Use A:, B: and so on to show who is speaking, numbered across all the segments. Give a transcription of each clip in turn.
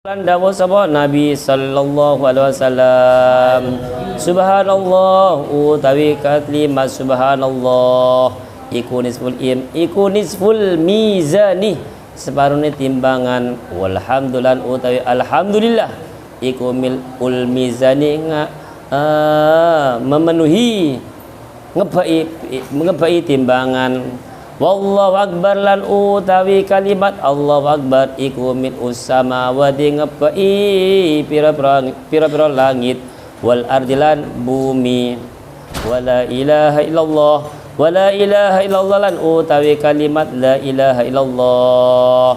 A: Lan dawuh sapa Nabi sallallahu alaihi wasallam, subhanallah utawi kalimat subhanallah iku nisful mizani separone timbangan, walhamdulillah utawi alhamdulillah iku milul mizani memenuhi ngebai timbangan. Wallahu akbar lan utawi kalimat Allahu akbar iku min samawati ngebai pira-pira langit wal ardilan bumi. Wala ilaha illallah lan utawi kalimat la ilaha illallah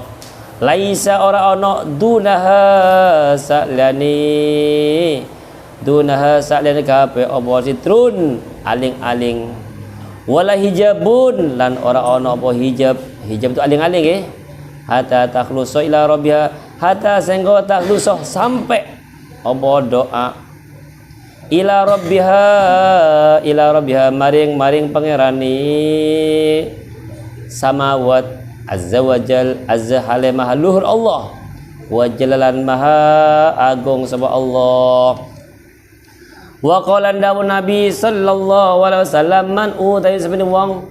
A: laisa ora ana dunaha sa'lani kabeh apa sitrun aling-aling. Wala hijabun lan ora ana apa hijab itu aling-aling hatta takhlusa ila rabbiha hatta senggo takhlusa sampai apa doa ila rabbiha maring pangerani samawat azza wajal azza hale maha luhur Allah wa jalalan maha agung sapa Allah. Wa qala Nabi sallallahu alaihi wasallam man utai sabene wong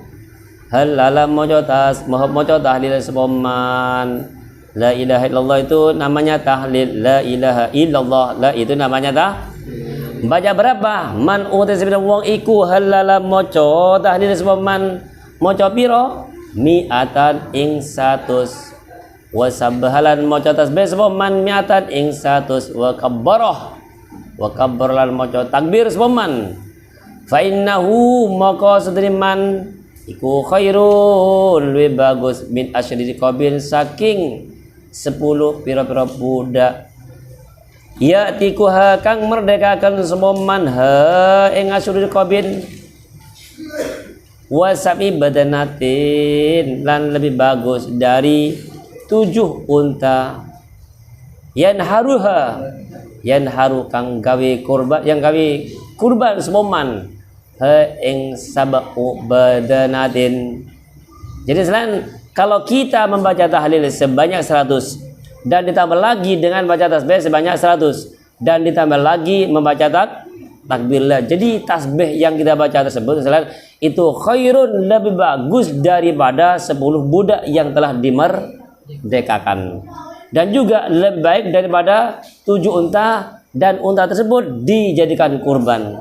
A: halala maca tahlil sepoman la ilaha illallah itu namanya tahlil, la ilaha illallah la itu namanya baca berapa man utai sabene wong iku halala maca tahlil sepoman maca pira mi'atan ing 100 wa sabhalan maca tasbih sepoman mi'atan ing 100 wa kabbarah wa kabbarlan maca takbir sepaman fa innahu maka sederiman iku khairun lebih bagus min asyri qabin saking 10 pira-pira budak ya tikuha kang merdekakan sepaman ha ing asyri qabin wa sabi badanatin lan lebih bagus dari 7 unta yanharu kang gawe kurban yang gawe kurban semoman ing sab'u badanatin. Jadi selain kalau kita membaca tahlil sebanyak 100 dan ditambah lagi dengan baca tasbih sebanyak 100 dan ditambah lagi membaca takbirlah. Jadi tasbih yang kita baca tersebut selain itu khairun lebih bagus daripada 10 budak yang telah dimerdekakan. Dan juga lebih baik daripada 7 unta dan unta tersebut dijadikan kurban.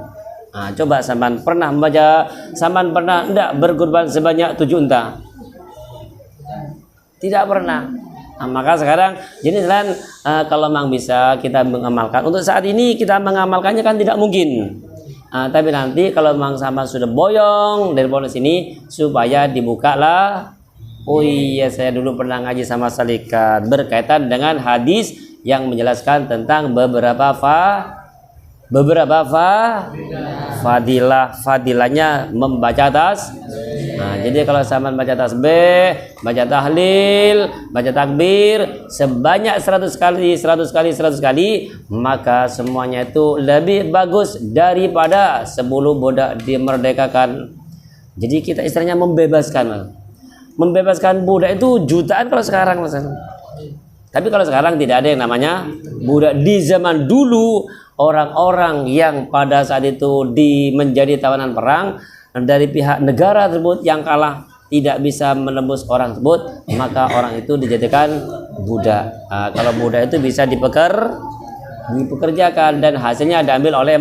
A: Nah, coba sampean pernah enggak berkurban sebanyak 7 unta? Tidak pernah. Nah, maka sekarang jadi selain kalau memang bisa kita mengamalkan, untuk saat ini kita mengamalkannya kan tidak mungkin. Tapi nanti kalau memang sampean sudah boyong dari pondok sini supaya dibukalah. Oh iya, saya dulu pernah ngaji sama Salikat berkaitan dengan hadis yang menjelaskan tentang beberapa fadilahnya membaca jadi kalau sama baca tasbih, baca tahlil, baca takbir sebanyak 100 kali, maka semuanya itu lebih bagus daripada 10 budak dimerdekakan. Jadi kita istilahnya membebaskan budak itu jutaan kalau sekarang Mas. Tapi kalau sekarang tidak ada yang namanya budak. Di zaman dulu orang-orang yang pada saat itu menjadi tawanan perang dari pihak negara tersebut yang kalah tidak bisa menembus orang tersebut, maka orang itu dijadikan budak. Kalau budak itu bisa dipekerjakan dan hasilnya diambil oleh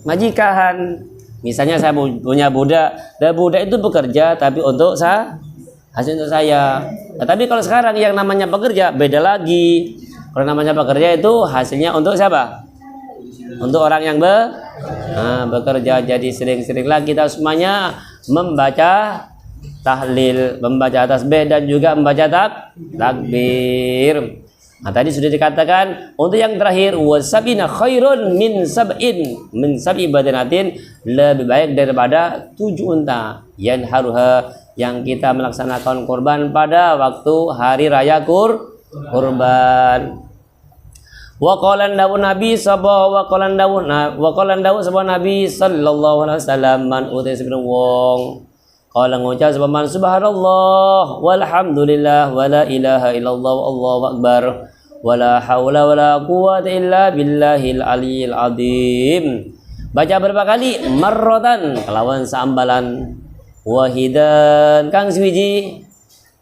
A: majikan. Misalnya saya punya budak, dan budak itu bekerja tapi untuk hasil untuk saya. Tapi kalau sekarang yang namanya pekerja beda lagi. Kalau namanya pekerja itu hasilnya untuk siapa? Untuk orang yang bekerja. Jadi sering-seringlah kita semuanya membaca tahlil, membaca tasbih dan juga membaca takbir. Nah, tadi sudah dikatakan untuk yang terakhir wasabina khairun min sab'i badanatin lebih baik daripada 7 unta yanharuha yang kita melaksanakan kurban pada waktu hari raya kurban. Wa qala Nabi sallallahu alaihi wasallam man utai sabina wong qala ngucap subhanallah walhamdulillah wala ilaha illallah wallahu akbar wala haula wala quwwata illa billahil aliyil azim. Baca berapa kali? Marratan kelawan saambalan, wahidan kang swiji,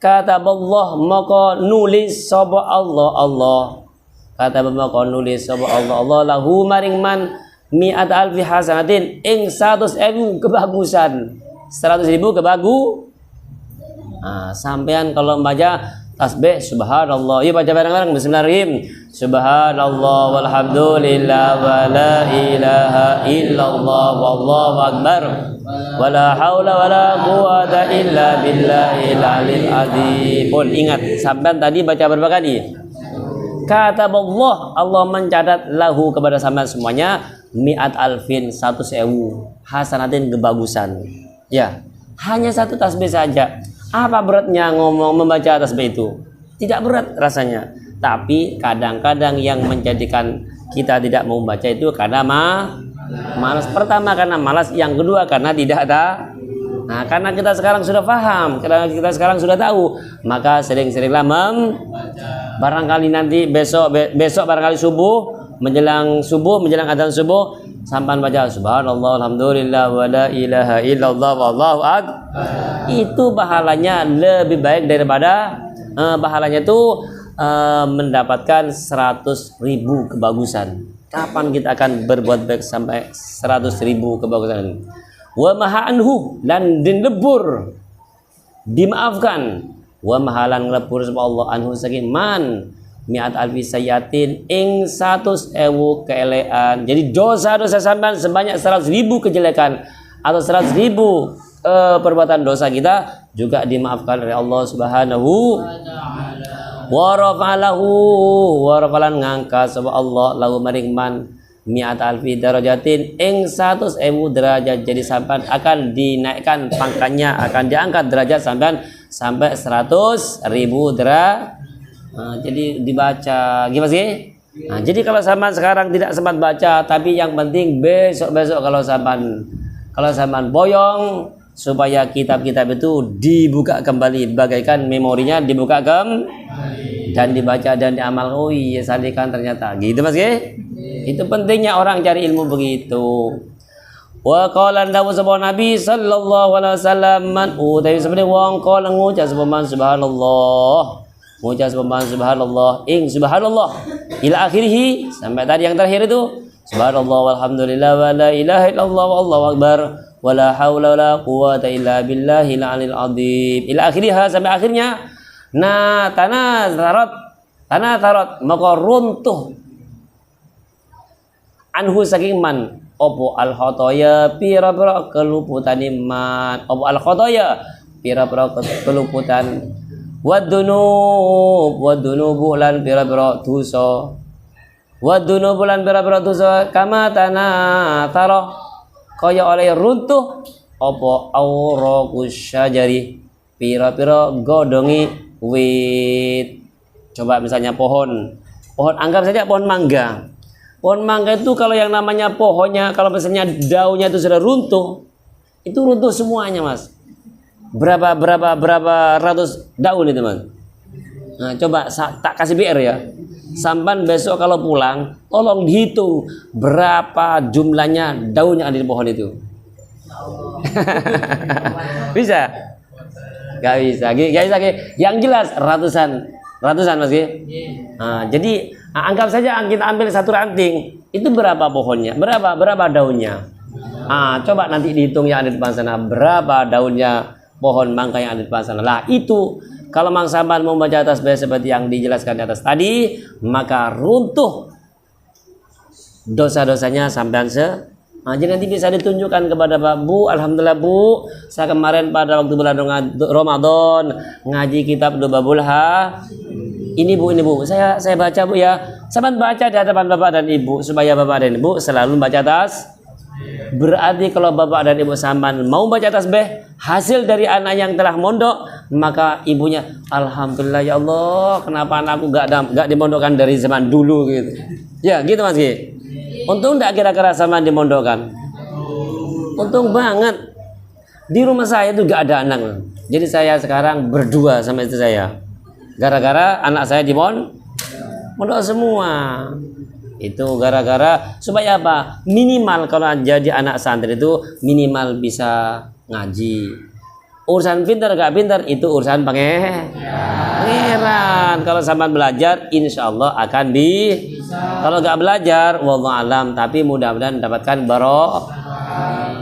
A: kataballah maka nulis sapa Allah kata maka nulis sapa Allah lahu maring man mi'at alfi hasanatin ing 100.000 kebagusan, 100.000 sampean kalau membaca tasbih subhanallah, yuk baca bareng-bareng, bismillahirrahmanirrahim, subhanallah walhamdulillah wa la ilaha illallah wallahu akbar wala haula wala quwata illa billahil alil azim. Pun ingat, sampean tadi baca berapa kali? Kata Allah mencatat lahu kepada sampean semuanya mi'at alfin 100.000 hasanatin kebagusan. Ya, hanya satu tasbih saja. Apa beratnya ngomong membaca tasbih itu? Tidak berat rasanya. Tapi kadang-kadang yang menjadikan kita tidak mau membaca itu karena malas. Pertama karena malas, yang kedua karena tidak ada. Nah, karena kita sekarang sudah paham, karena kita sekarang sudah tahu, maka sering-seringlah barangkali nanti besok barangkali menjelang adzan subuh sampai baca subhanallah alhamdulillah wa la ilaha illallah wallahu akbar. Itu pahalanya lebih baik daripada pahalanya itu mendapatkan 100.000 kebagusan. Kapan kita akan berbuat baik sampai 100.000 kebagusan? Wa maha anhu, dan dilebur dimaafkan, wa mahalan ngelebur sama Allah anhu saking man mi'at alfi sayyatin ing 100.000 keelekan. Jadi dosa-dosa sampean sebanyak 100.000 kejelekan atau 100.000 perbuatan dosa kita juga dimaafkan oleh Allah Subhanahu wa rafa'alahu wa rafalan ngangkat sapa Allah lahu maring man mi'at alfi darajatin ing 100.000 derajat. Jadi sampean akan dinaikkan pangkatnya, akan diangkat derajat sampean sampai 100.000 derajat. Jadi dibaca gimana sih? Jadi kalau sampean sekarang tidak sempat baca, tapi yang penting besok kalau sampean boyong supaya kitab-kitab itu dibuka kembali, bagaikan memorinya dibuka dan dibaca dan diamal. Oh iya, salikan ternyata gitu Mas Ge. Itu pentingnya orang cari ilmu begitu. Wa qala dawu sapa Nabi sallallahu alaihi wasallam man utai sebenarnya wong qala ngucap subhanallah, ngucap subhanallah ing subhanallah ila akhirih, sampai tadi yang terakhir itu subhanallah walhamdulillah wa la ilaha illallah wallahu akbar wala haula wala quwata illa billahil alil azim ila akhirih, sampai akhirnya. Nah, tanah tarot maka runtuh anhu saking man opo al khotoya pira-pira keluputan iman, opo al khotoya pira-pira keluputan wadunubu lan pira-pira dosa, wadunubu lan pira-pira dosa kama tanah taroh kaya oleh runtuh opo aurakus syajari pira-pira godongi wit. Coba misalnya pohon anggap saja pohon mangga. Pohon mangga itu kalau yang namanya pohonnya, kalau misalnya daunnya itu sudah runtuh, itu runtuh semuanya Mas. Berapa ratus daun itu Mas. Nah, coba tak kasih BR ya. Sampan besok kalau pulang, tolong dihitung berapa jumlahnya daun yang ada di pohon itu. Bisa? Gak bisa. Yang jelas ratusan Mas Ki. Nah, jadi anggap saja kita ambil satu ranting, itu berapa pohonnya, berapa daunnya. Coba nanti dihitung yang ada di depan sana, berapa daunnya pohon mangga yang ada di depan sana. Lah itu kalau Mang Sampan mau membaca tasbih seperti yang dijelaskan di atas tadi, maka runtuh dosa-dosanya sampean jadi nanti bisa ditunjukkan kepada Pak Bu. Alhamdulillah Bu, saya kemarin pada waktu bulan Ramadan ngaji kitab Lubabul ini Bu, saya baca Bu ya. Sampean baca di hadapan Bapak dan Ibu supaya Bapak dan Ibu selalu baca Berarti kalau Bapak dan Ibu sampean mau baca tasbih hasil dari anak yang telah mondok, maka ibunya alhamdulillah ya Allah, kenapa anakku gak dimondokkan dari zaman dulu gitu. Ya, gitu Mas Ki. Untung enggak kira-kira sama dimondokkan. Untung banget. Di rumah saya itu gak ada anak. Jadi saya sekarang berdua sama istri saya. Gara-gara anak saya mondok semua. Itu gara-gara supaya apa? Minimal kalau jadi anak santri itu minimal bisa ngaji. Urusan pintar gak pintar itu urusan pangeran. Kalau sampai belajar insya Allah akan kalau gak belajar wallahu alam, tapi mudah-mudahan mendapatkan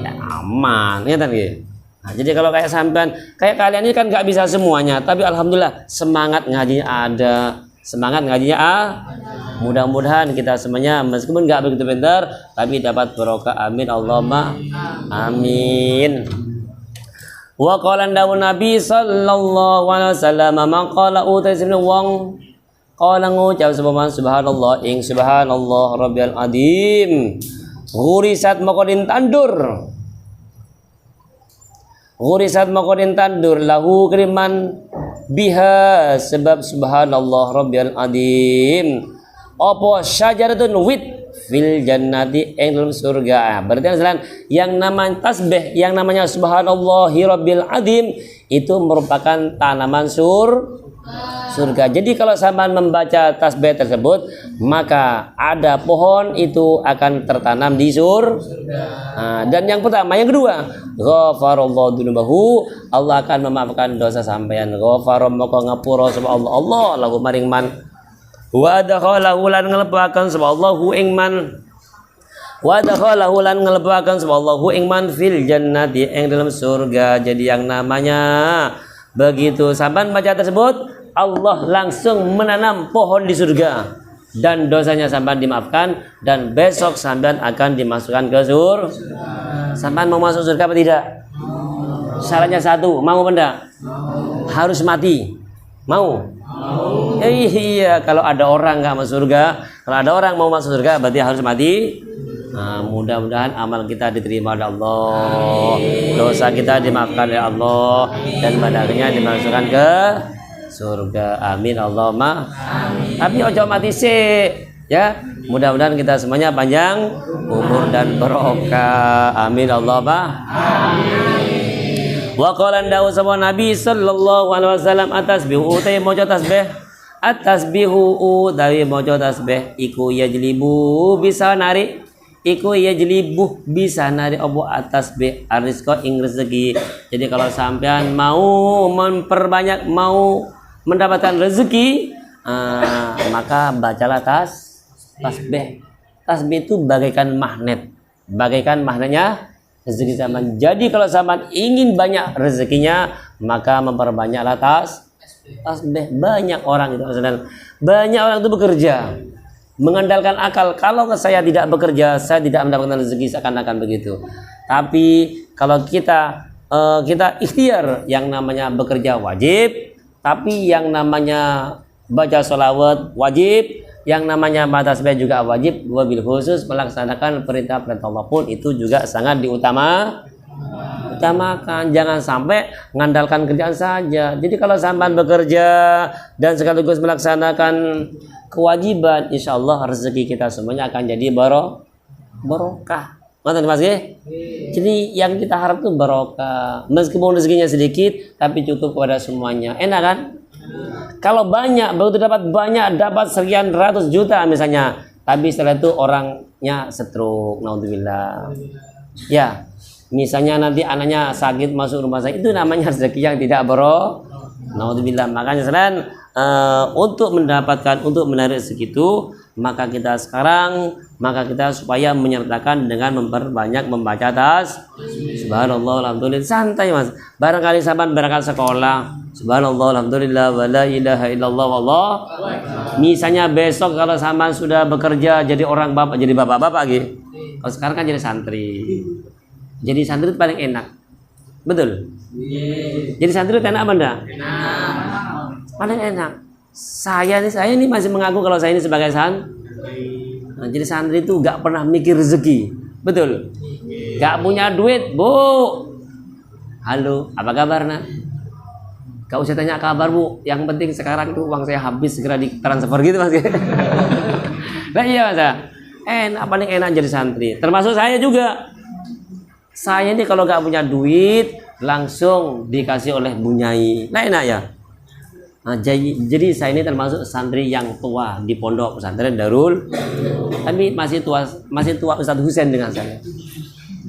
A: ya, aman ya kan gitu. Nah, jadi kalau kayak sampean kayak kalian ini kan gak bisa semuanya, tapi alhamdulillah semangat ngajinya ada, semangat ngajinya mudah-mudahan kita semuanya meskipun gak begitu pintar tapi dapat barokah. Amin Allahumma amin. Wa qala Nabi sallallahu alaihi wasallam man qala utasibna wong qala ngucap subhanallah ing subhanallah rabbil azim ghurisat makodin tandur lahu kriman biha sebab subhanallah rabbil azim apa syajaratun wit fil jannati ing dalam surga. Berarti yang namanya tasbih, yang namanya subhanallahi rabbil azim itu merupakan tanaman surga. Jadi kalau sampean membaca tasbih tersebut, maka ada pohon itu akan tertanam di surga. Nah, dan yang pertama, yang kedua, ghafarallahu dzunubahu, Allah akan memaafkan dosa sampean. Ghafaram maka ngapura sapa Allah lahu maring man. Wa dakhalahu lan nglebakan sapa Allahu ing man. Wa dakhalahu lan nglebakan sapa Allahu ing man fil jannati ing dalam surga. Jadi yang namanya begitu sampean baca tersebut, Allah langsung menanam pohon di surga dan dosanya sampean dimaafkan dan besok sampean akan dimasukkan ke surga. Sampean mau masuk surga apa tidak? Syaratnya satu, mau apa enggak? Harus mati. Mau? Iya, kalau ada orang nggak masuk surga, kalau ada orang mau masuk surga berarti harus mati. Nah, mudah-mudahan amal kita diterima oleh Allah, dosa kita dimaafkan oleh Allah, dan pada akhirnya dimasukkan ke surga. Amin Allahumma. Tapi ojo mati sih, ya. Mudah-mudahan kita semuanya panjang umur dan barokah. Amin Allahumma. Wa qala dawu sama Nabi sallallahu alaihi wasallam atasbihu utai maca tasbih atasbihu utawi maca tasbih iku yajlibu bisa narik apa atasbih arizqa ing rezeki. Jadi kalau sampean mau memperbanyak, mau mendapatkan rezeki, maka bacalah tasbih. Tasbih itu bagaikan magnetnya rezeki zaman. Jadi kalau zaman ingin banyak rezekinya, maka memperbanyaklah tasbih. Banyak orang itu itu bekerja mengandalkan akal. Kalau saya tidak bekerja, saya tidak mendapatkan rezeki, seakan-akan begitu. Tapi kalau kita ikhtiar, yang namanya bekerja wajib, tapi yang namanya baca sholawat wajib, yang namanya tasbih juga wajib. Wabil khusus melaksanakan perintah-perintah Allah pun itu juga sangat utamakan. Jangan sampai mengandalkan kerjaan saja. Jadi kalau sampean bekerja dan sekaligus melaksanakan kewajiban, insya Allah rezeki kita semuanya akan jadi barokah. Ngerti Mas ya? Jadi yang kita harap itu barokah. Meskipun rezekinya sedikit, tapi cukup kepada semuanya. Enak kan? Kalau banyak, begitu dapat sekian ratus juta misalnya, tapi setelah itu orangnya stroke, naudzubillah. Ya, misalnya nanti anaknya sakit masuk rumah sakit, itu namanya rezeki yang tidak naudzubillah. Makanya selain untuk menarik rezeki itu, maka kita supaya menyertakan dengan memperbanyak membaca subhanallah alhamdulillah. Santai Mas, barangkali sampean berangkat sekolah, subhanallah alhamdulillah wa la ilaha illallah wallah. Misalnya besok kalau sampean sudah bekerja jadi orang bapak, jadi bapak-bapak gitu. Kalau sekarang kan jadi santri. Jadi santri itu paling enak. Betul? Jadi santri itu enak apa enggak? Paling enak. Saya ini masih mengaku kalau saya ini sebagai santri. Nah, jadi santri itu gak pernah mikir rezeki. Betul? Gak punya duit, Bu. Halo, apa kabar nak? Gak usah tanya kabar, Bu. Yang penting sekarang itu uang saya habis, segera ditransfer gitu Mas. Nah iya Mas. Paling enak jadi santri. Termasuk saya juga. Saya ini kalau gak punya duit langsung dikasih oleh Bu Nyai. Nah enak ya. Nah, jadi saya ini termasuk santri yang tua di pondok pesantren Darul, tapi masih tua Ustadz Husain dengan saya.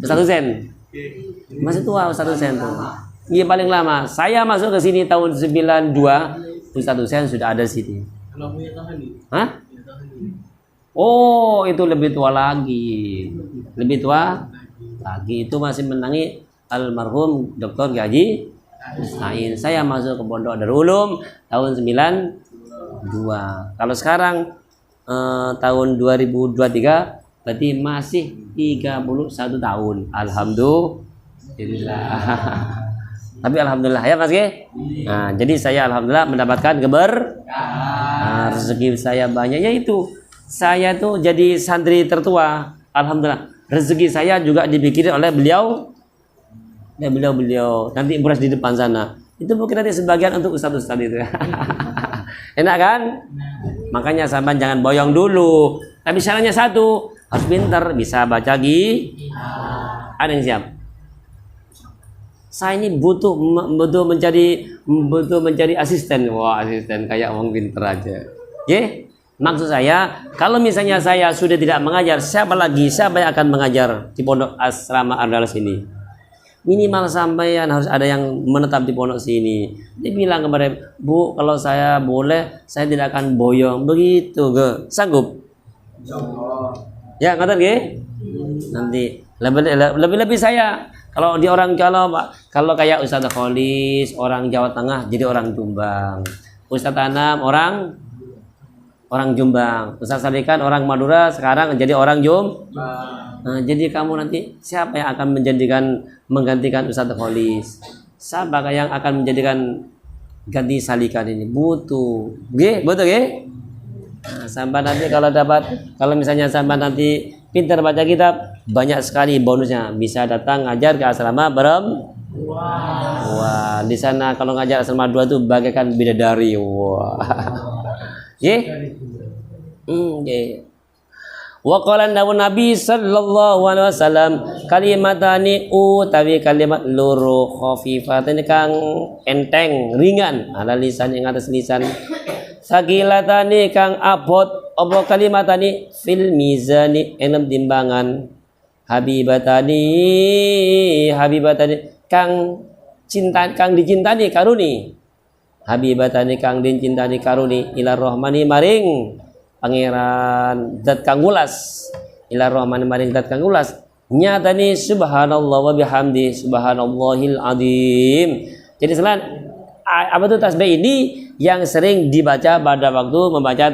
A: Ustadz Husain masih tua Ustadz Husain tuh. Iya paling lama. Saya masuk ke sini tahun 92, Ustadz Husain sudah ada di sini. Hah? Oh, itu lebih tua lagi. Lebih tua lagi, itu masih menangi almarhum Dr. Gaji Sain. Saya masuk ke Pondok Darul Ulum tahun 92. Kalau sekarang tahun 2023 berarti masih 31 tahun. Alhamdulillah. Tapi alhamdulillah ya Mas Ge. Nah, jadi saya alhamdulillah mendapatkan rezeki saya banyak, yaitu saya tuh jadi santri tertua. Alhamdulillah. Rezeki saya juga dipikirin oleh beliau. Ya beliau nanti beras di depan sana. Itu mungkin nanti sebagian untuk ustaz-ustaz itu. Enak kan? Makanya sampean jangan boyong dulu. Tapi syaratnya satu, harus pintar, bisa baca Ada yang siap? Saya ini butuh mencari asisten. Wah, asisten kayak orang pintar aja. Ye? Maksud saya, kalau misalnya saya sudah tidak mengajar, siapa yang akan mengajar di pondok asrama Ardalas ini? Minimal sampean harus ada yang menetap di pondok sini. Dia bilang kepada Bu, kalau saya boleh, saya tidak akan boyong. Begitu, ge. Sanggup? Ya, ngatain ge? Nanti lebih saya. Kalau kayak Ustadz Kholis, orang Jawa Tengah jadi orang Jombang. Ustadz Anam orang Jombang. Ustadz Sadikan orang Madura, sekarang jadi orang Jombang. Nah, jadi kamu nanti siapa yang akan menggantikan Ustadz Kholis? Siapa yang akan ganti Salikan ini? Butuh. Betul ge? Nah, sampai nanti kalau misalnya sampai nanti pintar baca kitab, banyak sekali bonusnya. Bisa datang ngajar ke asrama Wah, di sana kalau ngajar asrama 2 itu bagaikan bidadari. Wah. Ye? Wa qala Nabi sallallahu alaihi wasallam kalimatani utawi kalimat loro khafifatan kang enteng ringan ala lisan ing atas lisan sagilatani kang abot apa kalimatani fil mizani enam timbangan habibatani kang dicintani karuni habibatani kang dicintani karuni ila rahmani maring pangeran zat kang ulas ila rahmani maring zat kang ulas nyatani subhanallah wa bihamdi subhanallahil azim. Jadi selain apa itu tasbih ini yang sering dibaca pada waktu membaca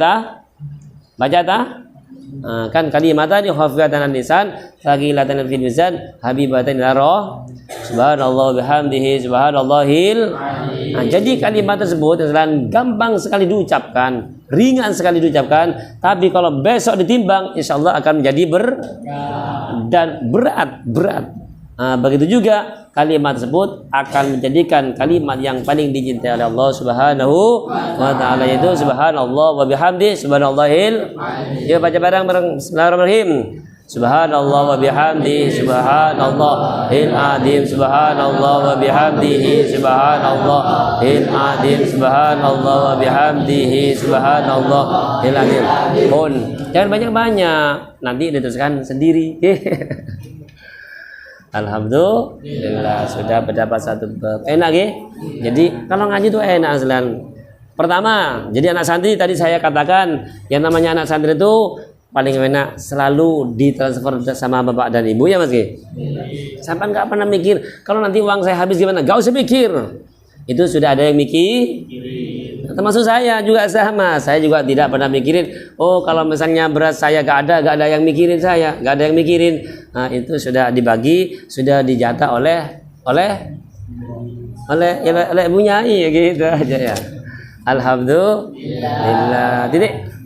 A: kan kalimatan khafifatan lisan thaqilatan fil mizan habibatan ila roh subhanallah bihamdihi subhanallahil. Nah, jadi kalimat tersebut gampang sekali diucapkan, ringan sekali diucapkan, tapi kalau besok ditimbang insyaallah akan menjadi berat. Nah, begitu juga kalimat tersebut akan menjadikan kalimat yang paling dicintai oleh Allah Subhanahu wa taala, yaitu subhanallah wa bihamdi subhanallahil. Yuk baca bareng-bareng. Bismillahirrahmanirrahim. Subhanallah wa bihamdi subhanallahil azim subhanallah wa bihamdihi subhanallahil azim subhanallah wa bihamdihi subhanallahil azim. Jangan banyak-banyak, nanti diteruskan sendiri. Alhamdulillah sudah mendapat satu bab. Enak ya? Jadi kalau ngaji itu enak aslan. Pertama, jadi anak santri tadi saya katakan yang namanya anak santri itu paling enak selalu ditransfer sama bapak dan ibu ya Mas Ki. Sampai nggak pernah mikir kalau nanti uang saya habis gimana, gak usah mikir. Itu sudah ada yang mikir. Termasuk saya juga sama. Saya juga tidak pernah mikirin. Oh kalau misalnya beras saya gak ada yang mikirin saya, gak ada yang mikirin. Nah itu sudah dibagi, sudah dijatah oleh ibunya ya gitu aja ya. Alhamdulillah. Titik.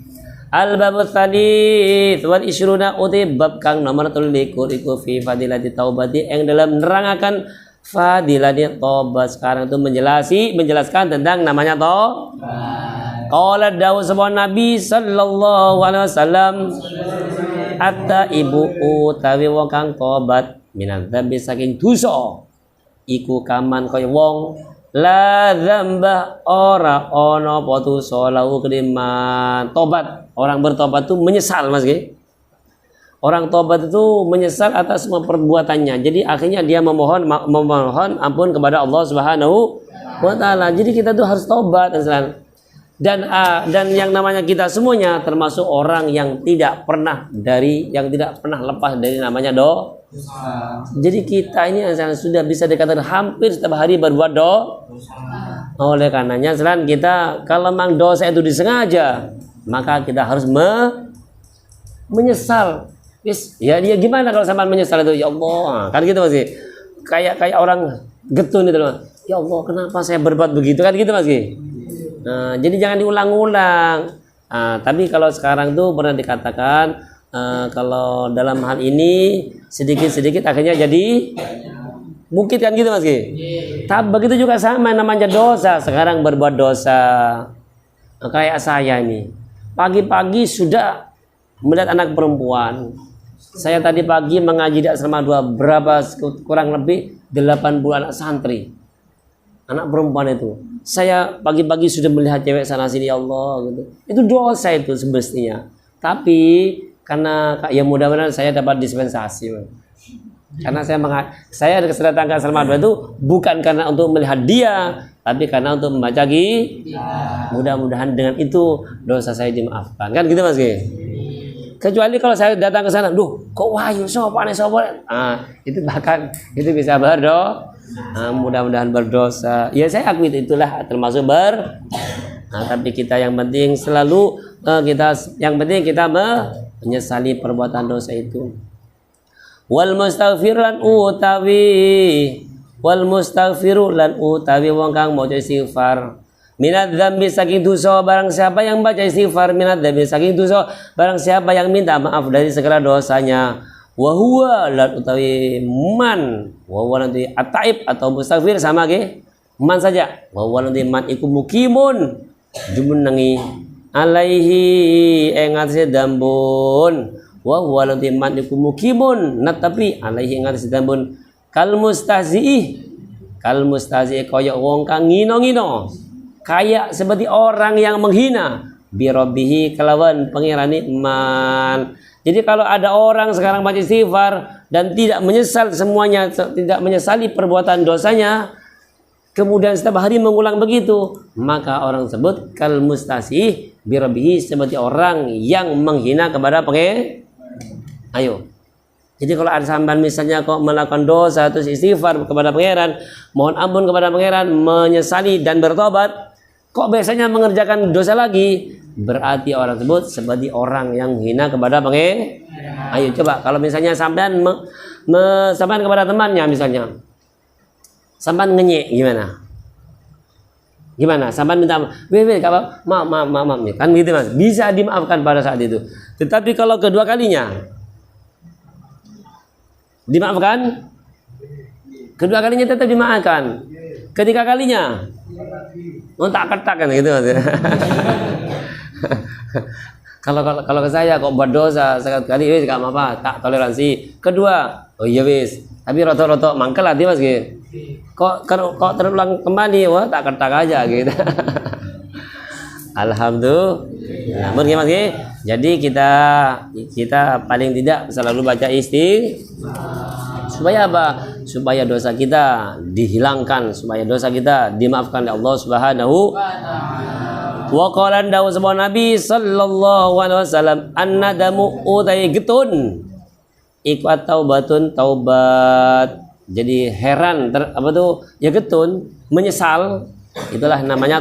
A: Al-babut tsalits wal isyruna uti bab kang nomor 23 iku fi fadilati taubati yang dalam nerangaken fadilati taubat. Sekarang itu menjelaskan tentang namanya taubat. Qala dawu sebuah Nabi sallallahu alaihi wasallam atta ibu utawi wong kang taubat minan dzambi saking dosa iku kaman kaya wong La dzamba ora ono potu solahu kediman. Tobat, orang bertobat itu menyesal Mas Ki. Orang tobat itu menyesal atas semua perbuatannya. Jadi akhirnya dia memohon ampun kepada Allah Subhanahu wa taala. Jadi kita tuh harus tobat dan yang namanya kita semuanya termasuk orang yang tidak pernah lepas dari namanya dosa. Jadi kita ini sudah bisa dikatakan hampir setiap hari berbuat dosa. Oleh karenanya kita kalau memang dosa itu disengaja, maka kita harus menyesal. Ya dia gimana kalau sampai menyesal itu, ya Allah, kan gitu Mas. Kayak orang getun itu loh. Ya Allah, kenapa saya berbuat begitu, kan gitu Mas. Nah, jadi jangan diulang-ulang. Tapi kalau sekarang tuh pernah dikatakan kalau dalam hal ini sedikit-sedikit akhirnya jadi bukit, kan gitu Mas. Tapi begitu juga sama namanya dosa. Sekarang berbuat dosa. Kayak saya ini. Pagi-pagi sudah melihat anak perempuan. Saya tadi pagi mengaji di asrama 2 kurang lebih 80 anak santri. Anak perempuan itu. Saya pagi-pagi sudah melihat cewek sana sini, ya Allah gitu. Itu dosa itu semestinya. Tapi karena ya mudah-mudahan saya dapat dispensasi. Karena saya datang ke asrama 2 itu bukan karena untuk melihat dia, tapi karena untuk membaca mudah-mudahan dengan itu dosa saya dimaafkan. Kan gitu Mas Ki? Kecuali kalau saya datang ke sana, kok wahyu sopan. Itu bahkan itu bisa mudah-mudahan berdosa. Ya saya akui itulah termasuk tapi kita yang penting selalu kita menyesali perbuatan dosa itu. Wal mustaghfiru lan utawi wong kang maca istighfar. Minad dzambi saking dosa, barang siapa yang baca istighfar, minad dzambi saking dosa, barang siapa yang minta maaf dari segala dosanya. Wa huwa lan utawi man, wa huwa nanti at-taib atau mustaghfir sama ge man saja. Wa huwa nanti man iku mukimun jumenengi alaihi engatse dambun. Wa huwa nanti man iku mukimun natapi alaihi engatse dambun kal mustahzi kaya wong kang ngino-ngino. Kayak seperti orang yang menghina birabbihi kelawan pengirani man. Jadi kalau ada orang sekarang baca istighfar dan tidak menyesal semuanya, tidak menyesali perbuatan dosanya, kemudian setiap hari mengulang begitu, maka orang tersebut kal mustasi birabbihi seperti orang yang menghina kepada Ayo. Jadi kalau ada sampan misalnya kok melakukan dosa terus istighfar kepada pangeran, mohon ampun kepada pangeran, menyesali dan bertobat, kok biasanya mengerjakan dosa lagi, berarti orang tersebut seperti orang yang hina kepada pangeran. Ayo coba kalau misalnya sampean sampean kepada temannya misalnya, sampean ngenyek gimana? Sampean minta maaf nih, kan gitu Mas, bisa dimaafkan pada saat itu. Tetapi kalau kedua kalinya dimaafkan, kedua kalinya tetap dimaafkan, ketiga kalinya tak kan gitu Mas. Kalau ke saya kok berdosa sekali wis gak apa-apa, tak toleransi. Kedua, oh iya wis, tapi roto-roto mangkel hati Mas gitu. Kok terulang kembali, wah tak ketak aja gitu. Alhamdulillah. Namun Mas gitu. Jadi kita paling tidak selalu baca supaya apa? Supaya dosa kita dihilangkan, supaya dosa kita dimaafkan oleh Allah Subhanahu wa taala. Wa qala dawu sabana Nabi sallallahu alaihi wasallam annadamu utai getun iku taubatun taubat. Jadi heran apa tuh? Ya getun, menyesal. Itulah namanya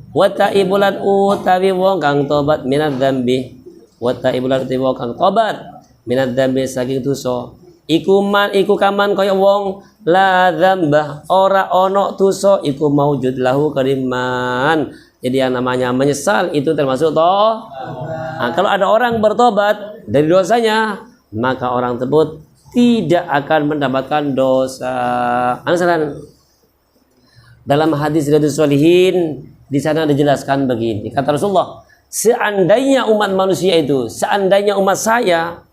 A: wa taibulan utawi wong kang tobat minadz dzambi. Wa taibulan utawi wong kang tobat minadz dzambi saking dosa. Iku kaman kaya wong la dzambah ora ono dosa iku maujud lahu kariman. Jadi yang namanya menyesal itu termasuk Nah, kalau ada orang bertobat dari dosanya, maka orang tersebut tidak akan mendapatkan dosa. Dalam hadis Riyadhus Shalihin di sana dijelaskan begini. Kata Rasulullah, seandainya umat manusia itu, seandainya umat saya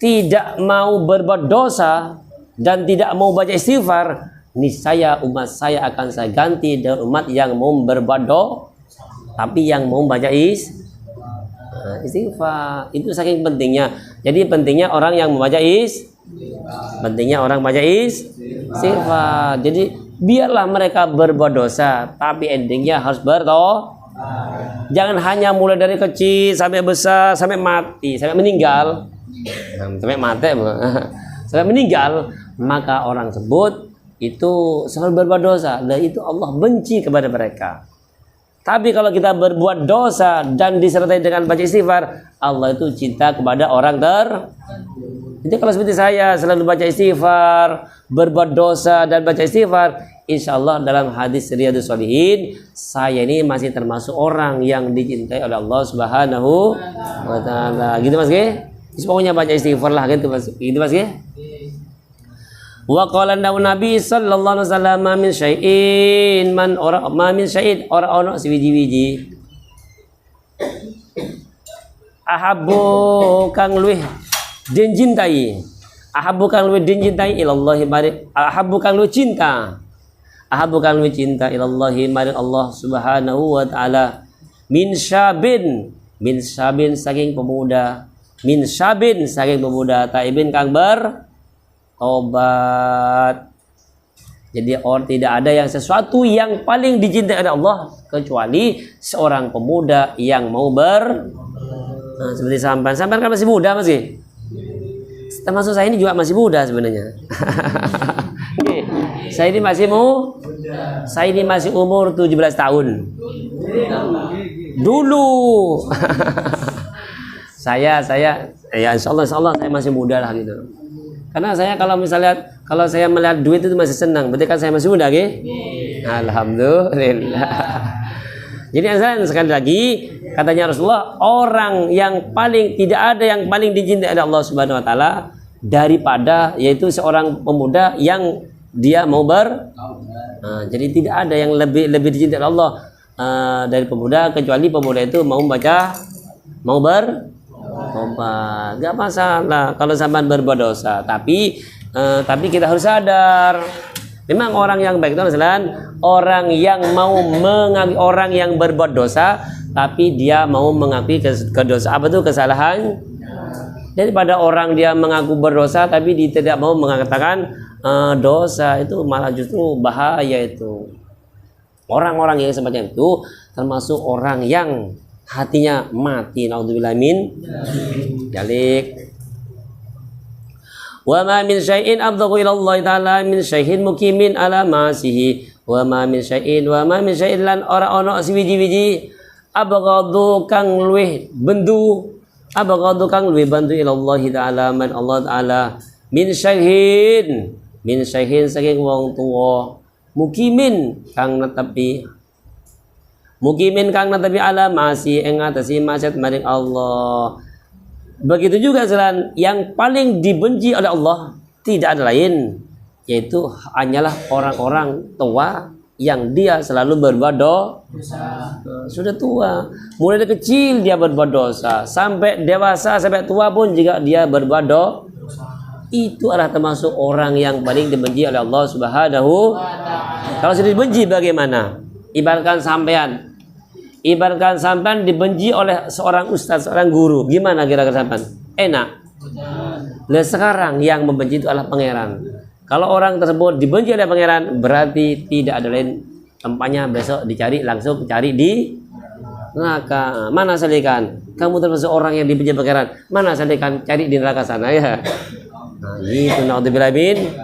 A: tidak mau berbuat dosa dan tidak mau baca istighfar, niscaya umat saya akan saya ganti dengan umat yang mau berbuat tapi yang mau baca istighfar. Itu saking pentingnya. Jadi pentingnya orang yang membaca istighfar. Jadi biarlah mereka berbuat dosa, tapi endingnya harus Jangan hanya mulai dari kecil sampai besar, sampai mati, sampai meninggal. Sampai meninggal, maka orang tersebut itu selalu berbuat dosa, dan itu Allah benci kepada mereka. Tapi kalau kita berbuat dosa dan disertai dengan baca istighfar, Allah itu cinta kepada orang Jadi kalau seperti saya selalu baca istighfar, berbuat dosa dan baca istighfar, insya Allah dalam hadis Riyadhus Shalihin, saya ini masih termasuk orang yang dicintai oleh Allah Subhanahu wa Ta'ala. Gitu Mas Ge? Pokoknya baca istighfar lah gitu Mas. Gitu Mas Ge? Wa qala Nabi sallallahu alaihi wasallam min syai'in man ora ma min syai'in ora ono siwiji-wiji ahabbu kang luwih den cintai ilallahi mari ahabbu kang luwih cinta ilallahi mari Allah Subhanahu wa Ta'ala min syabin saking pemuda taibin kang obat. Jadi tidak ada yang sesuatu yang paling dicintai oleh Allah kecuali seorang pemuda yang mau seperti sampan kan masih muda masih. Termasuk saya ini juga masih muda sebenarnya. Saya ini masih umur 17 tahun. Dulu. saya ya insya Allah saya masih muda lah gitu. Karena saya kalau saya melihat duit itu masih senang, berarti kan saya masih muda, gitu. Alhamdulillah. Jadi sekali lagi katanya Rasulullah, orang yang tidak ada yang paling dicintai oleh Allah Subhanahu wa Ta'ala daripada yaitu seorang pemuda yang dia mau jadi tidak ada yang lebih dicintai oleh Allah dari pemuda, kecuali pemuda itu mau gak masalah kalau sampean berbuat dosa, tapi kita harus sadar, memang orang yang baik itu adalah orang yang mau mengakui orang yang berbuat dosa, tapi dia mau mengakui kesalahan, daripada orang dia mengaku berdosa tapi dia tidak mau mengatakan dosa, itu malah justru bahaya. Itu orang-orang yang semacam itu termasuk orang yang hatinya mati, naudzubillah min dzalik. Wa ma min syai'in abdhu ila Allah taala min syai'in mukimin ala ma'asihi wa ma min syai'in lan ora ono siwiji-wiji abghadu kang luwih bendu ila Allah taala man Allah taala min syai'in saking wong tuwa mukimin kang netepi ala masih ngatasi maksiat maring Allah. Begitu juga selain yang paling dibenci oleh Allah tidak ada lain, yaitu hanyalah orang-orang tua yang dia selalu berbuat dosa. Sudah tua, mulai dari kecil dia berbuat dosa, sampai dewasa sampai tua pun jika dia berbuat dosa, itu adalah termasuk orang yang paling dibenci oleh Allah Subhanahu. Kalau sudah dibenci bagaimana? Ibaratkan sampean dibenci oleh seorang ustaz, seorang guru, gimana kira-kira sampean? Enak. Nah sekarang yang membenci itu adalah pangeran. Kalau orang tersebut dibenci oleh pangeran, berarti tidak ada lain tempatnya besok langsung cari di neraka. Mana salikan? Kamu termasuk orang yang dibenci pangeran. Mana salikan? Cari di neraka sana ya. Nah, gitu naudzubillah min.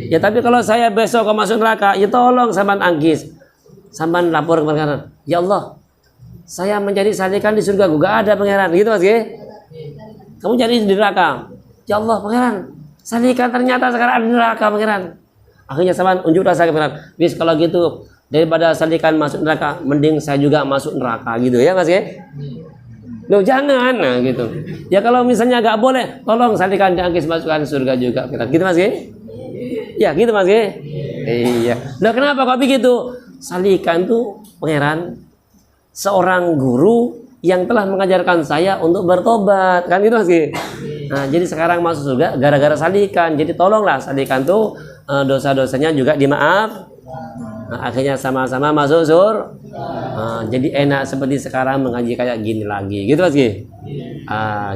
A: Ya tapi kalau saya besok masuk neraka, ya tolong sampean anggis. Sampean lapor ke pangeran. Ya Allah, saya mencari salikan di surga, gak ada pangeran, gitu Mas Ge? Kamu cari di neraka. Ya Allah pangeran, salikan ternyata sekarang ada di neraka pangeran. Akhirnya sampean unjuk rasa ke pangeran. Bis kalau gitu daripada salikan masuk neraka, mending saya juga masuk neraka, gitu ya Mas Ge? Loh jangan, nah gitu. Ya kalau misalnya gak boleh, tolong salikan diangkis masukkan surga juga, gitu Mas Ge? Ya gitu Mas Ge? Iya. Nah kenapa kok begitu? Salikan tuh pangeran seorang guru yang telah mengajarkan saya untuk bertobat, kan gitu Mas. Nah, jadi sekarang masuk surga gara-gara salikan. Jadi tolonglah salikan tuh dosa-dosanya juga dimaaf. Akhirnya sama-sama masuk jadi enak seperti sekarang mengaji kayak gini lagi, gitu Mas Ki.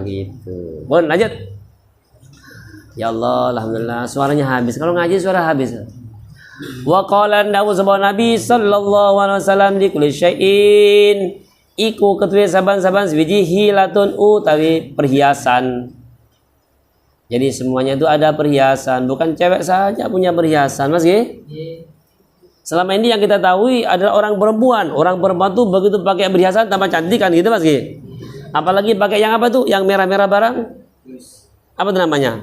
A: Gitu. Pun lanjut. Ya Allah, alhamdulillah suaranya habis. Kalau ngaji suara habis. Wa qala Nabi sallallahu alaihi wasallam di kulli syai'in iku ketuwe saban-saban swiji hilatun utawi perhiasan. Jadi semuanya itu ada perhiasan, bukan cewek saja punya perhiasan, Mas Ki. Selama ini yang kita tahu adalah orang perempuan. Orang perempuan tuh begitu pakai perhiasan tambah cantik kan gitu Mas Ki. Apalagi pakai yang apa tuh? Yang merah-merah barang. Apa tuh namanya?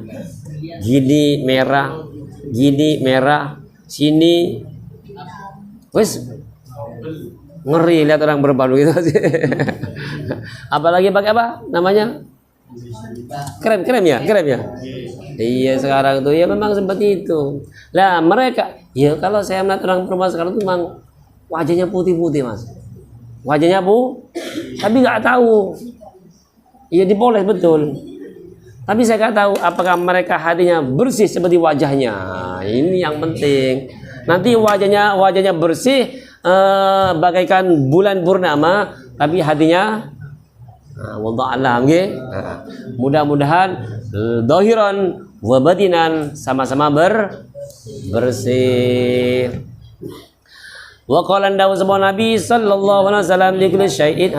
A: Gini merah, sini. Wes ngeri lihat orang perempuan gitu sih. Apalagi pakai apa? Namanya? Krem ya. Iya sekarang tuh ya memang seperti itu. Lah mereka, ya kalau saya melihat orang perempuan sekarang tuh memang wajahnya putih-putih Mas. Wajahnya tapi nggak tahu. Iya dipoles betul. Tapi saya nggak tahu apakah mereka hatinya bersih seperti wajahnya. Ini yang penting. Nanti wajahnya bersih bagaikan bulan purnama, tapi hatinya wallahu a'lam nggih. Mudah-mudahan zahiran wa batinan sama-sama bersih. Wa qala Nabi sallallahu alaihi wasallam li kulli syai'in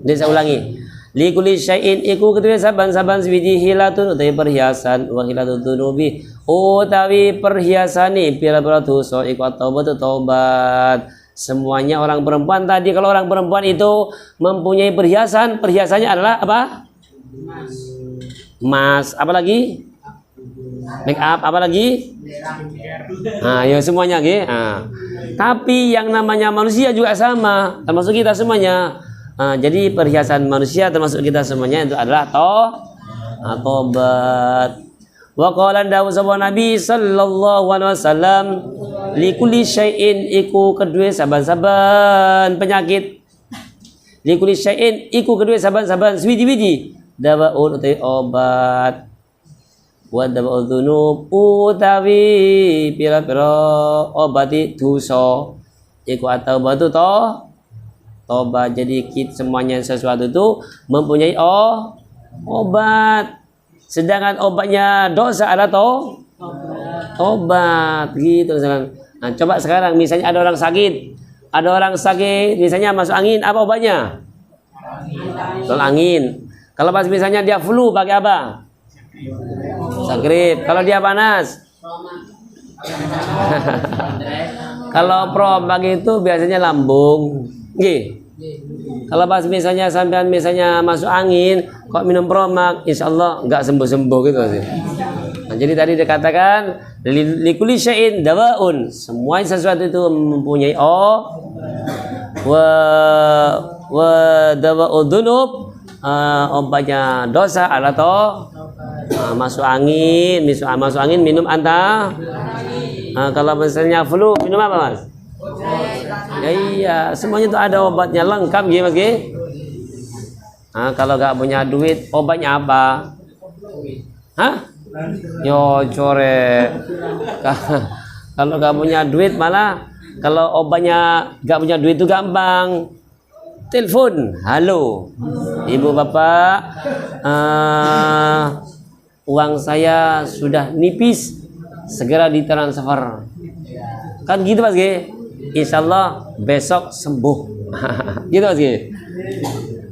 A: saya ulangi. Li kulli syai'in iku ketuwe saban-saban swiji hilatun utawi perhiasan wa hilatun dunubi utawi perhiasane pira-pira dosa iku taubat. Semuanya orang perempuan tadi, kalau orang perempuan itu mempunyai perhiasannya adalah apa? Emas, apa lagi? Make up, apa lagi? Ya semuanya gitu. Tapi yang namanya manusia juga sama, termasuk kita semuanya. Jadi perhiasan manusia termasuk kita semuanya itu adalah tobat. Wa qala Nabi sallallahu alaihi wasallam li kulli syai'in iku kedue saban-saban penyakit. Li kulli syai'in iku kedue saban-saban swiji-wiji dawaun utawi obat. Wa dawaul dzunub utawi pira-pira obati dosa iku atau batu tobat. Jadi semuanya sesuatu itu mempunyai obat. Sedangkan obatnya dosa adalah tobat gitu. Nah, coba sekarang misalnya ada orang sakit, misalnya masuk angin, apa obatnya? Tol angin. Kalau pas misalnya dia flu pakai apa? Sagrip. Kalau dia panas? Kalau promak itu biasanya lambung. Nggih. Kalau pas misalnya sampean masuk angin kok minum promak, insyaallah enggak sembuh-sembuh gitu sih. Nah, jadi tadi dikatakan likulli syai'in dawaun, semua sesuatu itu mempunyai wa dawa'ud dzunub, obatnya dosa adalah masuk angin minum kalau misalnya flu minum apa Mas? Ya iya, semuanya itu ada obatnya lengkap gitu Mas. Kalau nggak punya duit, obatnya apa? Yo core. Kalau nggak punya duit malah kalau obatnya nggak punya duit itu gampang. Telepon, halo, ibu bapak, uang saya sudah nipis, segera ditransfer. Kan gitu Mas. Insyaallah besok sembuh. Gitu Mas.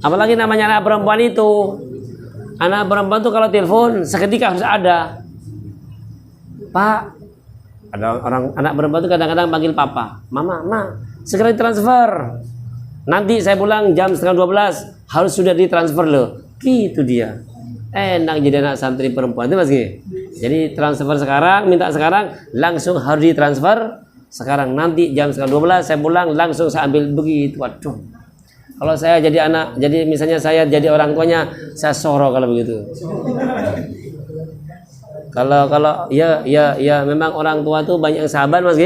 A: Apalagi namanya anak perempuan itu. Anak perempuan tuh kalau telepon seketika harus ada. Pak, ada orang anak perempuan tuh kadang-kadang panggil papa, mama, segera ditransfer. Nanti saya pulang jam 11:30 harus sudah ditransfer loh. Gitu dia. Enak jadi anak santri perempuan itu Mas. Jadi transfer sekarang, minta sekarang, langsung harus ditransfer sekarang. Nanti jam 11:30 saya pulang langsung saya ambil begitu. Waduh. Kalau saya jadi anak, jadi misalnya saya jadi orang tuanya, saya sorok kalau begitu. Kalau ya memang orang tua tuh banyak yang sabar Mas.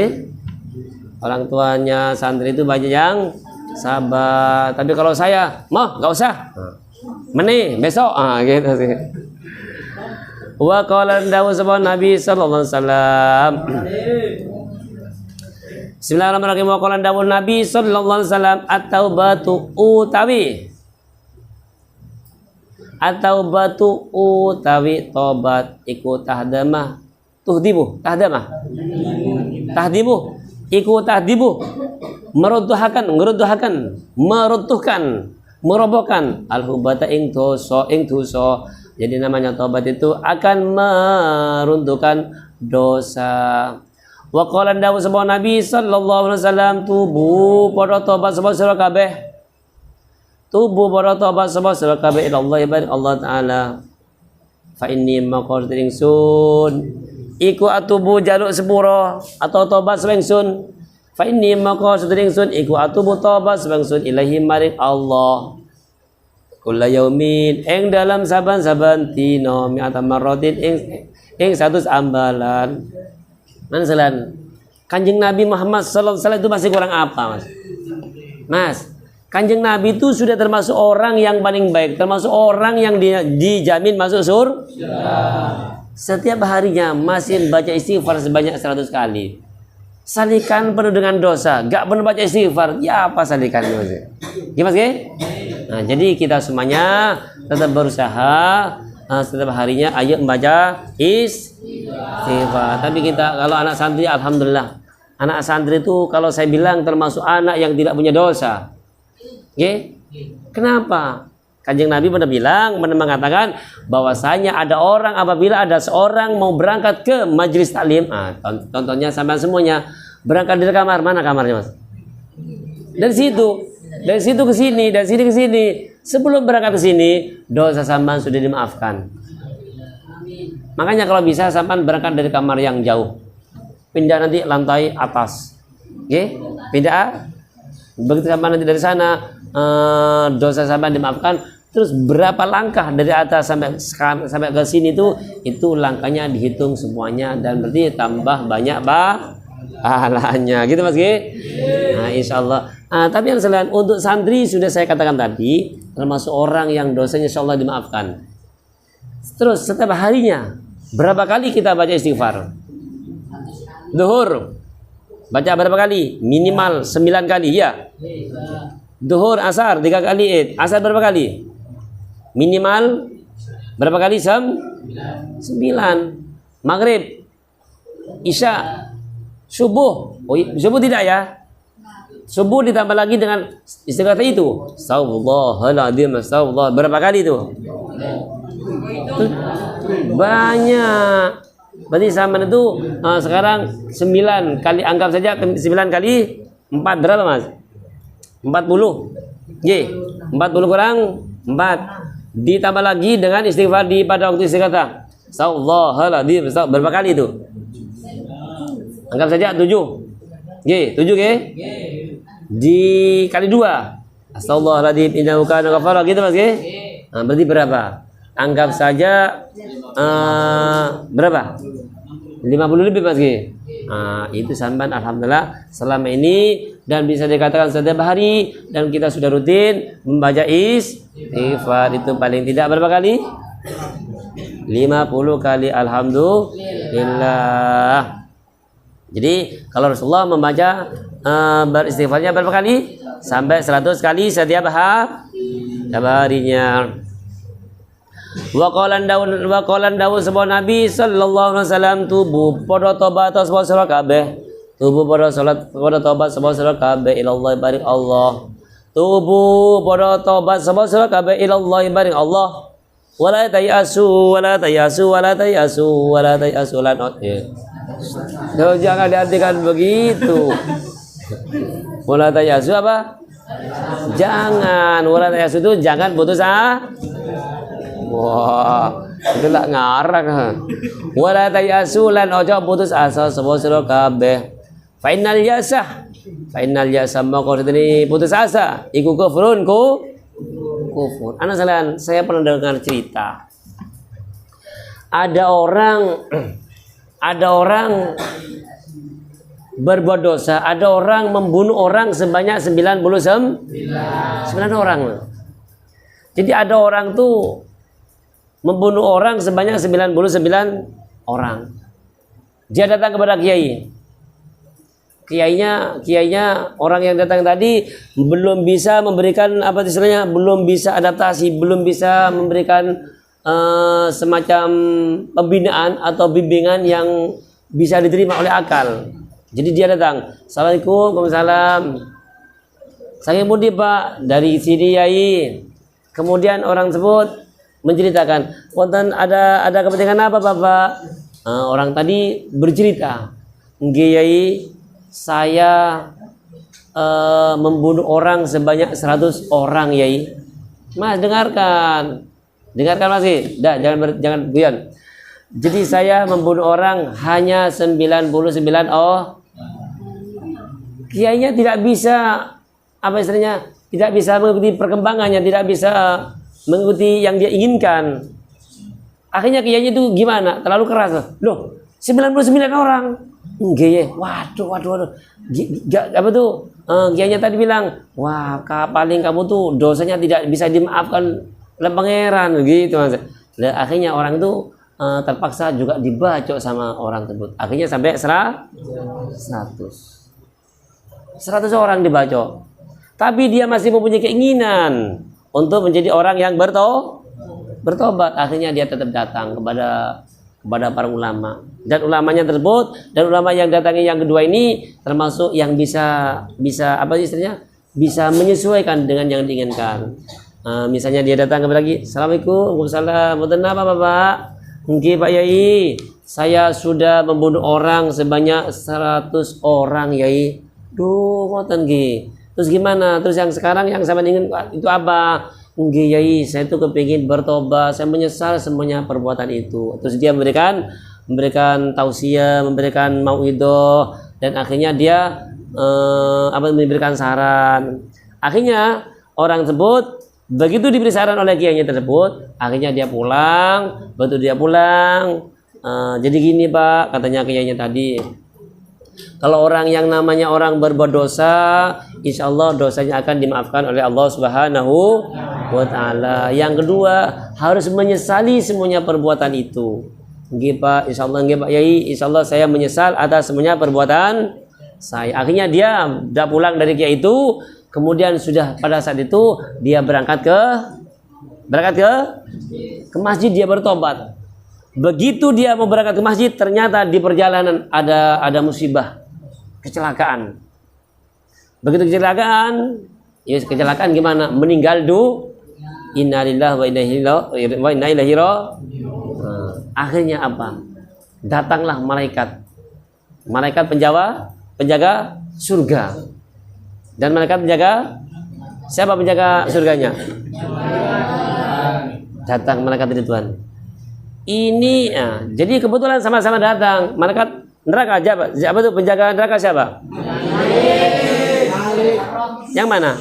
A: Orang tuanya santri itu banyak yang sabar. Tapi kalau saya, nggak usah. Besok gitu sih. Wa qala dawu sapa Nabi sallallahu alaihi wasallam. Bismillahirrahmanirrahim. Wa qala dawu Nabi sallallahu alaihi wasallam at-taubatu utawi tobat iku tahdamah tahdimu iku tahdimu meruntuhkan merobohkan al-hubata ing dosa. Jadi namanya tobat itu akan meruntuhkan dosa. Wa qala dawu sapa Nabi sallallahu alaihi wasallam tubu padha tobat sapa sira kabeh. Tubu padha tobat sapa sira kabeh ila Allah ibadah Allah taala. Fa inni maqartu ingsun iku atubu jaluk sepuro atau tobat sebengsun. Fa inni maqartu ingsun iku atubu tobat sebengsun ilahi maring Allah. Kula yaumin ing dalam saban-saban dina mi'ata marratin ing 100 ambalan. Mansalan Kanjeng Nabi Muhammad sallallahu alaihi wasallam itu masih kurang apa, Mas? Kanjeng Nabi itu sudah termasuk orang yang paling baik, termasuk orang yang dijamin masuk surga. Setiap harinya masih baca istighfar sebanyak 100 kali. Salikan penuh dengan dosa, gak pernah baca istighfar. Ya apa salikannya, Mas? Gimana sih? Nah, jadi kita semuanya tetap berusaha setiap harinya ayo membaca istighfar. Tapi kita kalau anak santri, alhamdulillah, anak santri itu kalau saya bilang termasuk anak yang tidak punya dosa. Oke? Kenapa? Kanjeng Nabi pernah mengatakan bahwasanya ada orang apabila ada seorang mau berangkat ke majelis taklim, contohnya sampai semuanya berangkat dari kamar, mana kamarnya, Mas? Dari situ ke sini, dari sini ke sini. Sebelum berangkat ke sini, dosa sampean sudah dimaafkan. Makanya kalau bisa sampean berangkat dari kamar yang jauh, pindah nanti lantai atas, oke? Pindah. Begitu sampean nanti dari sana, dosa sampean dimaafkan. Terus berapa langkah dari atas sampai ke sini itu langkahnya dihitung semuanya dan berarti tambah banyak pahalanya, gitu Mas G. Nah, insyaallah. Tapi yang selain untuk santri sudah saya katakan tadi termasuk orang yang dosanya insyaallah dimaafkan. Terus setiap harinya berapa kali kita baca istighfar? Zuhur baca berapa kali? Minimal 9 kali ya. Zuhur, asar 3 kali. Asar berapa kali? Minimal berapa kali? 9. Maghrib, Isya, subuh. Oh, subuh tidak ya? Subuh ditambah lagi dengan istighfar itu. Astagfirullahaladzim, astagfirullah. Berapa kali itu? Banyak. Berarti sama itu sekarang 9 kali, anggap saja 9 kali 4 berapa, Mas? 40. Ye, 40 kurang 4. Ditambah lagi dengan istighfar pada waktu istighfar. Astagfirullahaladzim. Berapa kali itu? Anggap saja 7. Ye, 7 ke? Dikali 2. Astagfirullahaladzim innahu kana ghafara, gitu Mas Ge? Nah, berarti berapa? Anggap saja berapa? 50 lebih Mas Ge. Nah, itu sampai alhamdulillah selama ini dan bisa dikatakan setiap hari dan kita sudah rutin membaca istighfar itu paling tidak berapa kali? 50 kali, alhamdulillah. Jadi kalau Rasulullah membaca beristighfarnya berapa kali? Sampai 100 kali setiap harinya. Wa qalan dawu sapa Nabi sallallahu alaihi wasallam tubu padha tobat sapa sira kabeh. Tubu padha tobat sapa sira kabeh ila Allah barik Allah. Tubu padha tobat sapa sira kabeh ila Allah barik Allah. Wala tayasu jangan diartikan begitu. Wala tayasu apa? Jangan. Wala tayasu itu jangan putus wah, itu lah ngarang. Wala tayasu lan ojo putus asa sapa sira kabeh. Fa innal yasa maka ini putus asa iku kufrun kufur. Anak sekalian, saya pernah dengar cerita. Ada orang berbuat dosa, ada orang membunuh orang sebanyak 99 orang. Jadi ada orang tuh membunuh orang sebanyak 99 orang. Dia datang kepada kiai. Kiainya orang yang datang tadi belum bisa memberikan apa istilahnya, belum bisa adaptasi, belum bisa memberikan semacam pembinaan atau bimbingan yang bisa diterima oleh akal. Jadi dia datang, Assalamualaikum, Waalaikumsalam. Saya Budi Pak, dari sini Yai. Kemudian orang tersebut menceritakan, wonten ada kepentingan apa Bapak? Orang tadi bercerita, nggih Yai, saya membunuh orang sebanyak 100 orang Yai. Mas dengarkan masih, jangan guyon. Jadi saya membunuh orang hanya 99 Kiainya tidak bisa apa istilahnya, tidak bisa mengikuti perkembangannya, tidak bisa mengikuti yang dia inginkan. Akhirnya kiainya itu gimana? Terlalu keras loh. 99 orang. Nggih, waduh. Apa tuh? Kiainya tadi bilang, wah, paling kamu tuh dosanya tidak bisa dimaafkan oleh pangeran gitu Mas. Akhirnya orang itu terpaksa juga dibacok sama orang tersebut. Akhirnya sampai 100 orang dibacok. Tapi dia masih mempunyai keinginan untuk menjadi orang yang bertobat. Akhirnya dia tetap datang kepada para ulama. Dan ulamanya tersebut, dan ulama yang datangi yang kedua ini termasuk yang bisa apa istilahnya? Bisa menyesuaikan dengan yang diinginkan. Misalnya dia datang kepada lagi, Assalamualaikum, Waalaikumsalam. Mboten apa Bapak? Nggih Pak Yai, saya sudah membunuh orang sebanyak 100 orang Yai. Duh, ngoten nggih. Terus gimana? Terus yang sekarang yang saya ingin itu apa? Nggih Yai, saya itu kepingin bertobat, saya menyesal semuanya perbuatan itu. Terus dia memberikan tausiah, memberikan mauidhah, dan akhirnya dia memberikan saran. Akhirnya orang tersebut begitu diberi saran oleh kiainya tersebut, akhirnya dia pulang. Betul dia pulang. Jadi gini Pak, katanya kiainya tadi, kalau orang yang namanya orang berbuat dosa, insya Allah dosanya akan dimaafkan oleh Allah Subhanahu wa Ta'ala. Yang kedua, harus menyesali semuanya perbuatan itu. Nggih Pak, insya Allah nggih Pak Yai, insya Allah saya menyesal atas semuanya perbuatan saya. Akhirnya dia sudah pulang dari kiai itu. Kemudian sudah pada saat itu dia berangkat ke masjid, dia bertobat. Begitu dia mau berangkat ke masjid, ternyata di perjalanan ada musibah, kecelakaan. Begitu kecelakaan gimana? Meninggal innalillahi wa inna ilaihi raji'un. Akhirnya apa? Datanglah malaikat penjaga surga. Dan malaikat siapa penjaga surganya? Datang malaikat Ridwan. Ini jadi kebetulan sama-sama datang. Malaikat neraka siapa tuh penjaga neraka siapa? Yang mana?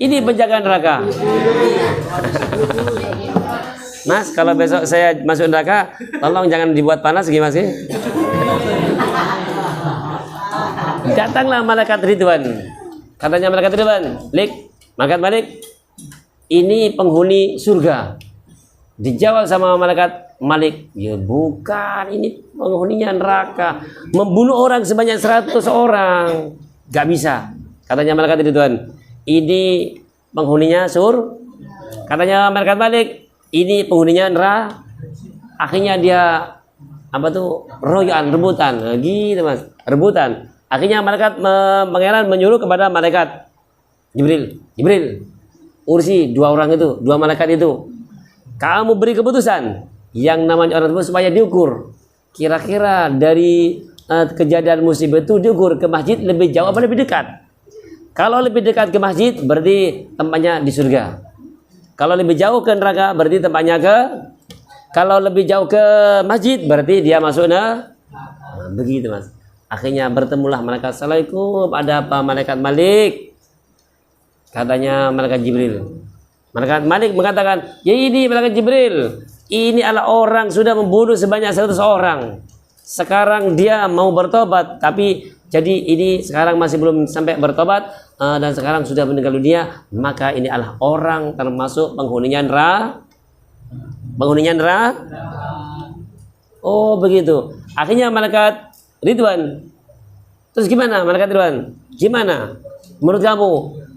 A: Ini penjaga neraka. Mas, kalau besok saya masuk neraka, tolong jangan dibuat panas gimana sih? Datanglah malaikat Ridwan. Katanya malaikat Ridwan, malaikat Malik, ini penghuni surga. Dijawab sama malaikat Malik, ya bukan, ini penghuninya neraka. Membunuh orang sebanyak 100 orang, gak bisa. Katanya malaikat Ridwan, ini penghuninya Katanya malaikat Malik, ini penghuninya neraka. Akhirnya dia rebutan gitu Mas, rebutan. Akhirnya malaikat pangeran menyuruh kepada malaikat Jibril, ursi dua malaikat itu. Kamu beri keputusan yang namanya orang tersebut supaya diukur. Kira-kira dari kejadian musibah itu diukur ke masjid lebih jauh apa lebih dekat? Kalau lebih dekat ke masjid berarti tempatnya di surga. Kalau lebih jauh ke neraka berarti tempatnya kalau lebih jauh ke masjid berarti dia masuk begitu Mas. Akhirnya bertemulah malaikat. Assalamualaikum, ada apa malaikat Malik? Katanya malaikat Jibril. Malaikat Malik mengatakan, ya ini malaikat Jibril, ini adalah orang sudah membunuh sebanyak 100 orang. Sekarang dia mau bertobat, tapi Jadi ini sekarang masih belum sampai bertobat dan sekarang sudah meninggal dunia, maka ini adalah orang termasuk penghuninya neraka. Penghuninya neraka. Oh begitu. Akhirnya malaikat Ridwan. Terus gimana malaikat Ridwan? Gimana? Menurut kamu?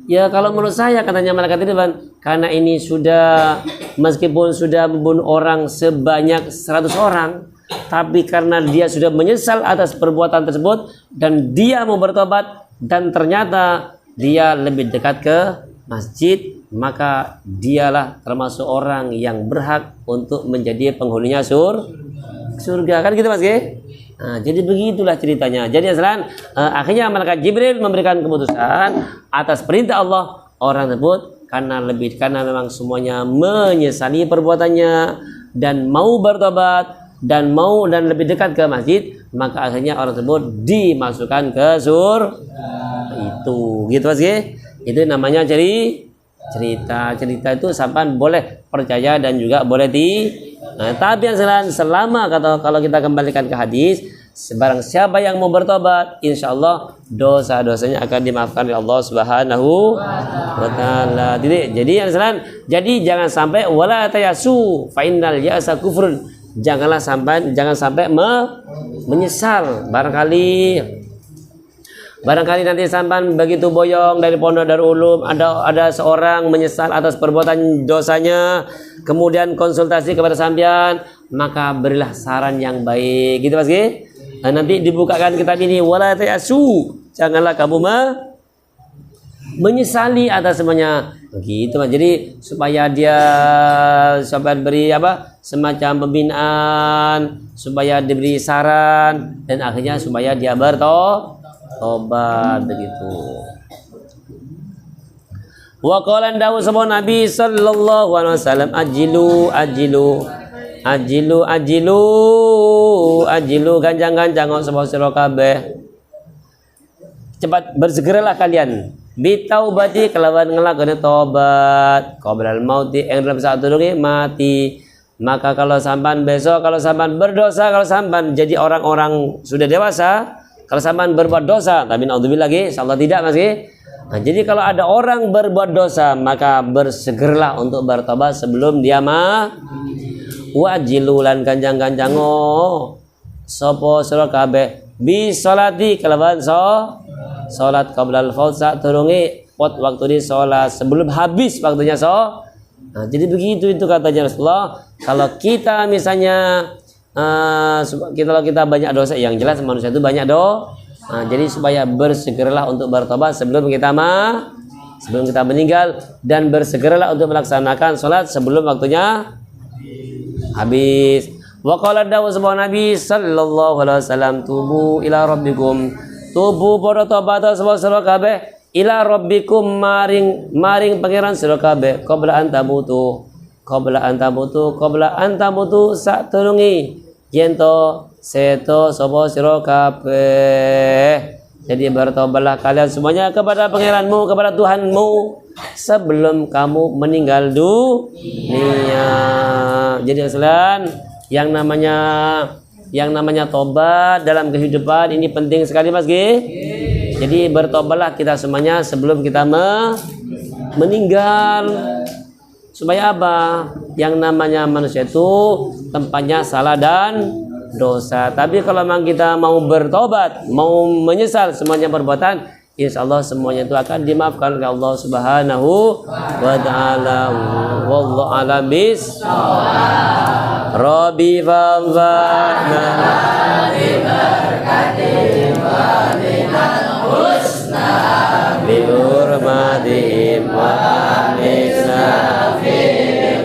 A: Ya kalau menurut saya katanya malaikat Ridwan, karena ini sudah meskipun sudah membunuh orang sebanyak 100 orang, tapi karena dia sudah menyesal atas perbuatan tersebut dan dia mau bertobat dan ternyata dia lebih dekat ke masjid, maka dialah termasuk orang yang berhak untuk menjadi penghuninya surga. Kan gitu Mas Ge? Nah, jadi begitulah ceritanya. Jadi akhirnya malaikat Jibril memberikan keputusan atas perintah Allah orang tersebut karena memang semuanya menyesali perbuatannya dan mau bertobat dan lebih dekat ke masjid, maka akhirnya orang tersebut dimasukkan ke surga. Itu gitu Mas Ge? Itu namanya cerita itu sampan boleh percaya dan juga boleh tapi yang selama kalau kita kembalikan ke hadis, sebarang siapa yang mau bertobat, insya Allah dosa-dosanya akan dimaafkan oleh Allah Subhanahu wa taala. Jadi jangan sampai wala tayasu fa innal ya'sa kufrun. Jangan sampai menyesal. Barangkali nanti sampan begitu boyong dari pondok Darul Ulum, ada seorang menyesal atas perbuatan dosanya, kemudian konsultasi kepada sampean, maka berilah saran yang baik, gitu Mas Gi. Nanti dibukakan kitab ini, wala tayasu, janganlah kamu menyesali atas semuanya, begitu Mas. Jadi supaya beri semacam pembinaan, supaya diberi saran dan akhirnya supaya dia bertobat begitu. Wa qala dawu sapa Nabi sallallahu alaihi wasallam ajilu ganjang-ganjang sapa sira kabeh. Cepat bersegeralah kalian bitaubati kelawan ngelakoni tobat qoblal mauti ing dalam saat durunge mati. Maka kalau sampan berdosa, kalau sampan jadi orang-orang sudah dewasa, kalau sampan berbuat dosa, tapi naudzubillah lagi, insyaallah tidak Mas. Nah, jadi kalau ada orang berbuat dosa, maka bersegeralah untuk bertobat sebelum dia wajilulan ganjang-ganjango sapa sira kabeh bi sholati kelawan salat qablal faut sak turunge pot waktu di salat sebelum habis waktunya Nah, jadi begitu itu katanya Rasulullah. Kalau kita misalnya kalau kita banyak dosa, yang jelas manusia itu banyak dosa. Nah, jadi supaya bersegeralah untuk bertobat sebelum kita meninggal, dan bersegeralah untuk melaksanakan sholat sebelum waktunya habis. Wa qala dawu Nabi sallallahu alaihi wasallam, tubu ila rabbikum, tubu pada tobat sira kabeh ila rabbikum maring pangeran sira kabeh qabla antamutu sak tulungi yen to seto sapa sira kabeh. Jadi bertobatlah kalian semuanya kepada pangeranmu, kepada Tuhanmu sebelum kamu meninggal dunia. Jadi yang namanya tobat dalam kehidupan ini penting sekali Mas G. Jadi bertobatlah kita semuanya sebelum kita meninggal. Supaya apa? Yang namanya manusia itu tempatnya salah dan dosa. Tapi kalau memang kita mau bertobat, mau menyesal semuanya perbuatan, insya Allah semuanya itu akan dimaafkan oleh Allah Subhanahu wa ta'ala. Wallahu a'lam bishawab. Rabbi fadhana bi hurmatihim wa anisna fi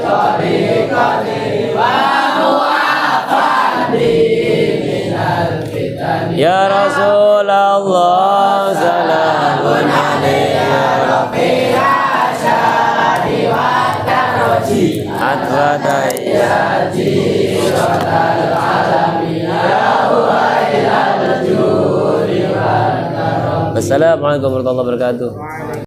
A: tariqati wa mu'afadi minal fitan ya Rasulullah salamun alayya rabbi asyadi wa taroji atwadayyaji ratal alamin ya huwa ilal judi wal karam. Assalamualaikum warahmatullahi wabarakatuh.